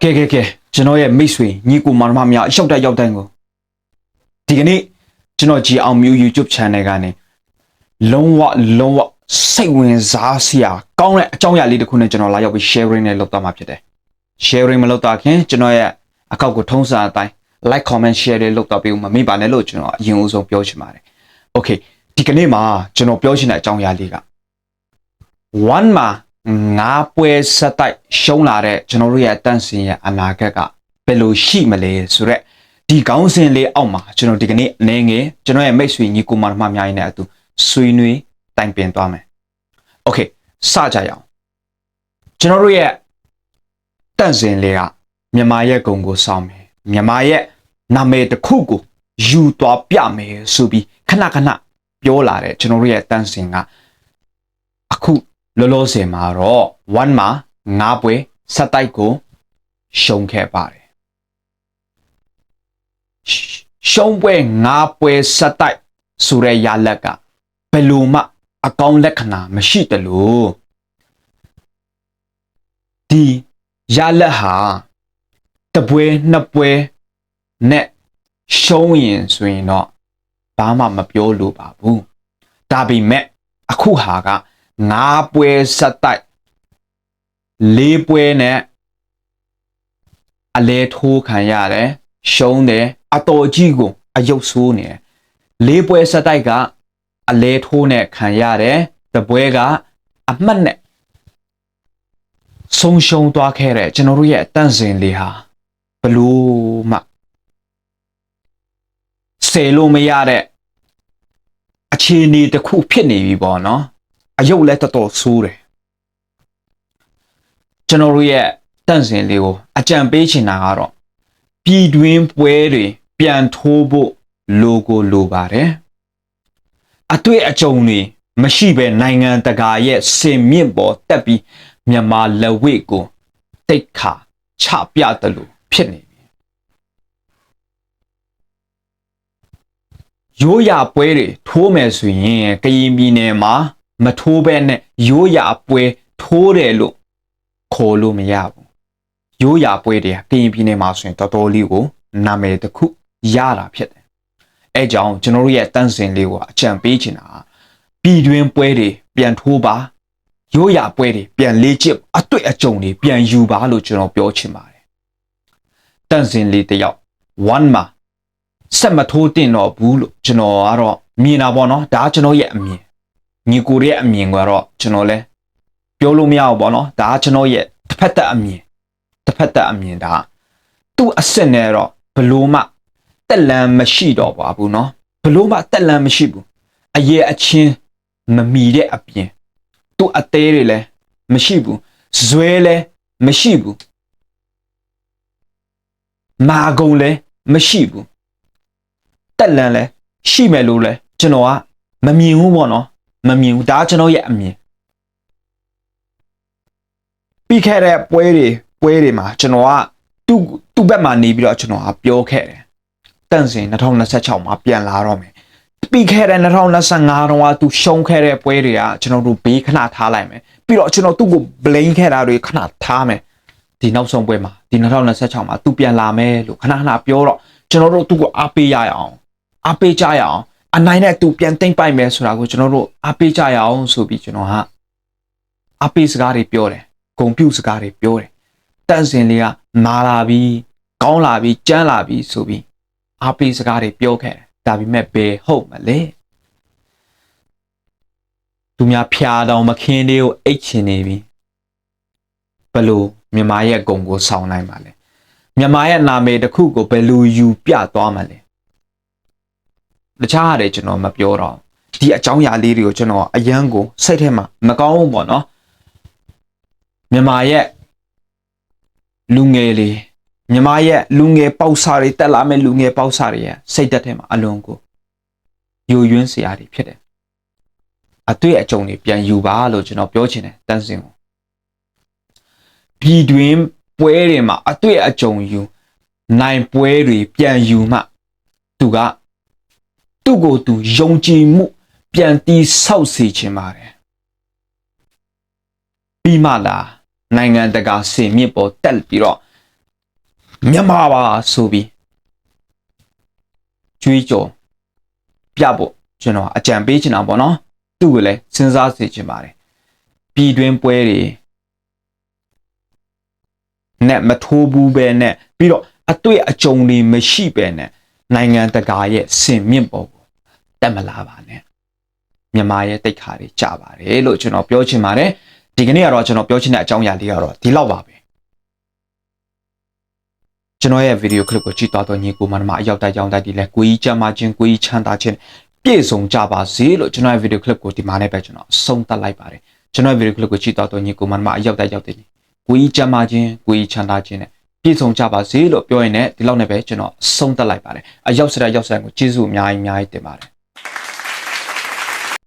ကဲကျွန်တော်ရဲ့မိတ်ဆွေညီကိုမောင်နှမများရောက်တိုင်းကိုဒီကနေ့ကျွန်တော်ကြည်အောင်မျိုး YouTube channel ကနေလုံးဝစိတ်ဝင်စားစရာကောင်းတဲ့အကြောင်းအရာလေးတစ်ခုနဲ့ကျွန်တော်လာရောက်ပြီး sharing နဲ့လုပ်သွားမှာဖြစ်တယ် sharing မလုပ်တော့ခင်ကျွန်တော်ရဲ့အကောက်ကိုထုံးစံအတိုင်း like comment share လေးလုပ်တော့ပြီးမမေ့ပါနဲ့လို့ကျွန်တော်အရင်ဦးဆုံးပြောချင်ပါတယ် okay ဒီကနေ့မှာကျွန်တော်ပြောချင်တဲ့အကြောင်းအရာလေးက1မှာငါပွဲဆက်တိုက်ရှုံးလာတဲ့ကျွန်တော်တို့ရဲ့အတန့်စင်ရဲ့အနာဂတ်ကဘယ်လိုရှိမလဲဆိုတော့ဒီကောင်းစဉ်လေးအောက်မှာကျွန်တော်ဒီကနေ့အနေငယ်ကျွန်တော်ရဲ့မိတ်ဆွေညီကိုမောင်နှမများရင်းနဲ့အတူဆွေးနွေးတိုင်ပင်သွားမယ် okay စကြရအောင်ကျွန်တော်တို့ရဲ့တန့်စင်လေးကမြန်မာရဲ့ဂုံကိုစောင်းမယ်မြန်မာရဲ့နာမည်တစ်ခုကိုယူသွားပြမယ်ဆိုပြီးခဏပြောလာတဲ့ကျွန်တော်တို့ရဲ့တန့်စင်ကအခုလောလောဆယ်မှာတော့1မှာ9ပွဲဆက်တိုက်ကိုရှုံးခဲ့ပါတယ်ရှုံးပွဲ9ပွဲဆက်တိုက်ဆိုတဲ့ရလက်ကဘယ်လိုမှအကောင်းလက္ခဏာမရှိတလို့ဒီရလက်ဟာတပွဲနှစ်ပွဲနဲ့ရှုံးရင်ဆိုရင်တော့ဘာမှမပြောလို့ပါဘူးဒါပေမဲ့အခုဟာက9ပွဲဆက်တိုက်4ပွဲနဲ့အလဲထိုးခံရတယ်ရှုံးတယ်အတော်ကြီးကိုအယုတ်ဆိုးနေတယ်4ပွဲဆက်တိုက်ကအလဲထိုးနဲ့ခံရတယ်တပွဲကအမှတ်နဲ့ဆုံးရှုံးသွားခဲ့တဲ့ကျွန်တော်တို့ရဲ့အတန့်စင်လေးဟာဘလို့မှဆယ်လို့မရတဲ့အခြေအနေတစ်ခုဖြစ်နေပြီပေါ့နော်အယုတ်လည်းတော်ဆိုးတယ်ကျွန်တော်တို့ရဲ့တန့်စင်လေးကိုအကြံပေးချင်တာကတော့ပြည်တွင်းပွဲတွေပြန်ထိုးဖို့လိုပါတယ်အတွေ့အကြုံတွေမရှိဘဲနိုင်ငံတကာရဲ့စင်မြင့်ပေါ်တက်ပြီးမြန်မာလက်ဝဲကိုတိတ်ခါချပြတယ်လို့ဖြစ်နေပြီရိုးရာပွဲတွေထိုးမယ်ဆိုရင်ကရင်ပြည်နယ်မှာမထိုးဘဲနဲ့ရိုးရာပွဲထိုးတယ်လို့ခေါ်လို့မရဘူးရိုးရာပွဲတွေကကရင်ပြည်နယ်မှာဆိုရင်တော်တော်လေးကိုနာမည်တစ်ခုရတာဖြစ်တယ်အဲကြောင့်ကျွန်တော်တို့ရဲ့တန့်စင်လေးကိုအကြံပေးချင်တာပြည်တွင်းပွဲတွေပြန်ထိုးပါရိုးရာပွဲတွေပြန်လေ့ကျင့်အတွေ့အကြုံတွေပြန်ယူပါလို့ကျွန်တော်ပြောချင်ပါတယ်တန့်စင်လေးတယောက်1မှာဆက်မထိုးတင်တော့ဘူးလို့ကျွန်တော်ကတော့မြင်တာပေါ့နော်ဒါကကျွန်တော်ရဲ့အမြင်ညီကိုရဲ့အမြင်ကတော့ကျွန်တော်လဲပြောလို့မရဘူးပေါ့နော်ဒါကကျွန်တော်ရဲ့တစ်ဖက်သက်အမြင်ဒါသူ့အစစ်နဲ့တော့ဘလို့မှတက်လန်မရှိတော့ပါဘူးနော်ဘလို့မှတက်လန်မရှိဘူးအရေးအချင်းမမီတဲ့အပြင်သူ့အသေးတွေလည်းမရှိဘူးဇွဲလည်းမရှိဘူးမာကုံလည်းမရှိဘူးတက်လန်လည်းရှိမယ်လို့လဲကျွန်တော်ကမမြင်ဘူးပေါ့နော်မမြင်ဘူးဒါကကျွန်တော်ရဲ့အမြင်ပြီးခဲ့တဲ့ပွဲတွေမှာကျွန်တော်ကသူ့ဘက်မှာနေပြီးတော့ကျွန်တော်ကပြောခဲ့တယ်တန့်စင်2026မှာပြန်လာတော့မယ်ပြီးခဲ့တဲ့2025တုန်းကသူရှုံးခဲ့တဲ့ပွဲတွေကကျွန်တော်တို့ဘေးခဏထားလိုက်မယ်ပြီးတော့ကျွန်တော်သူ့ကို blame ခဲ့တာတွေခဏထားမယ်ဒီနောက်ဆုံးပွဲမှာဒီ2026မှာသူပြန်လာမယ်လို့ခဏပြောတော့ကျွန်တော်တို့သူ့ကိုအားပေးကြရအောင်အနိုင်နဲ့သူပြန်သိမ့်ပိုက်မယ်ဆိုတာကိုကျွန်တော်တို့အားပေးကြရအောင်ဆိုပြီးကျွန်တော်ကအားပေးစကားတွေပြောတယ်ဂုဏ်ပြုစကားတွေပြောတယ်တန့်စင်လေးကမာလာပြီးကောင်းလာပြီးကျန်းလာပြီးဆိုပြီးအားပေးစကားတွေပြောခဲ့တယ်ဒါပေမဲ့ဘယ်ဟုတ်မလဲသူများဖျားတောင်မခင်းလေးကိုအိတ်ချင်နေပြီဘလို့မြန်မာရဲ့ဂုံကိုဆောင်နိုင်ပါလဲမြန်မာရဲ့နာမည်တစ်ခုကိုဘယ်လိုယူပြသွားမှာလဲတခြားဟာတွေကျွန်တော်မပြောတော့ဒီအကြောင်းအရာလေးတွေကိုကျွန်တော်အယမ်းကိုစိတ်ထဲမှာမကောင်းဘူးပေါ့နော်မြန်မာရဲ့လူငယ်လေးမြန်မာရဲ့လူငယ်ပေါက်စားတွေတက်လာမဲ့လူငယ်ပေါက်စားတွေရဲ့စိတ်သက်ထဲမှာအလွန်ကိုယိုယွင်းစရာတွေဖြစ်တယ်အတွေ့အကြုံတွေပြန်ယူပါလို့ကျွန်တော်ပြောချင်တယ်တန်းစင်ကိုပြည်တွင်းပွဲတွေမှာအတွေ့အကြုံယူနိုင်ပွဲတွေပြန်ယူမှသူကသူ့ကိုယ်သူယုံကြည်မှုပြန်တီးဆောက်စေချင်ပါတယ်ပြီးမှလာနိုင်ငံတကာစင်မြင့်ပေါ်တက်ပြီးတော့ မြန်မာပါဆိုပြီးကြွေးကြော်ပြဖို့ကျွန်တော်အကြံပေးချင်တာပေါ့နော်သူ့ကိုလည်းစဉ်းစားစေချင်ပါတယ်ပြည်တွင်းပွဲတွေနဲ့မထိုးဘူးပဲနဲ့ပြီးတော့အတွေ့အကြုံတွေမရှိပဲနဲ့နိုင်ငံတကာရဲ့စင်မြင့်ပေါ်ကိုတက်မလာပါနဲ့မြန်မာရဲ့တိတ်ခါတွေကြပါတယ်လို့ကျွန်တော်ပြောချင်ပါတယ်ဒီကနေ့ကတော့ကျွန်တော်ပြောချင်တဲ့အကြောင်းအရာလေးကတော့ဒီလောက်ပါပဲကျွန်တော်ရဲ့ဗီဒီယိုကလစ်ကိုကြည့်သွားတော့ညီကိုမနမအရောက်တိုက်ကြောင်းတိုက်ဒီလဲကိုကြီးကြမ်းမချင်းကိုကြီးချမ်းသာချင်းပြည့်စုံကြပါစေလို့ကျွန်တော်ရဲ့ဗီဒီယိုကလစ်ကိုဒီမှာနဲ့ပဲကျွန်တော်အဆုံးသတ်လိုက်ပါတယ်ကျွန်တော်ရဲ့ဗီဒီယိုကလစ်ကိုကြည့်သွားတော့ညီကိုမနမအရောက်တိုက်ရောက်တဲ့ကိုကြီးကြမ်းမချင်းကိုကြီးချမ်းသာချင်းနဲ့ပြည့်စုံကြပါစေလို့ပြောရင်လည်းဒီလောက်နဲ့ပဲကျွန်တော်အဆုံးသတ်လိုက်ပါတယ်အရောက်စတဲ့ရောက်ဆိုင်ကိုကျေးဇူးအများကြီးတင်ပါတယ်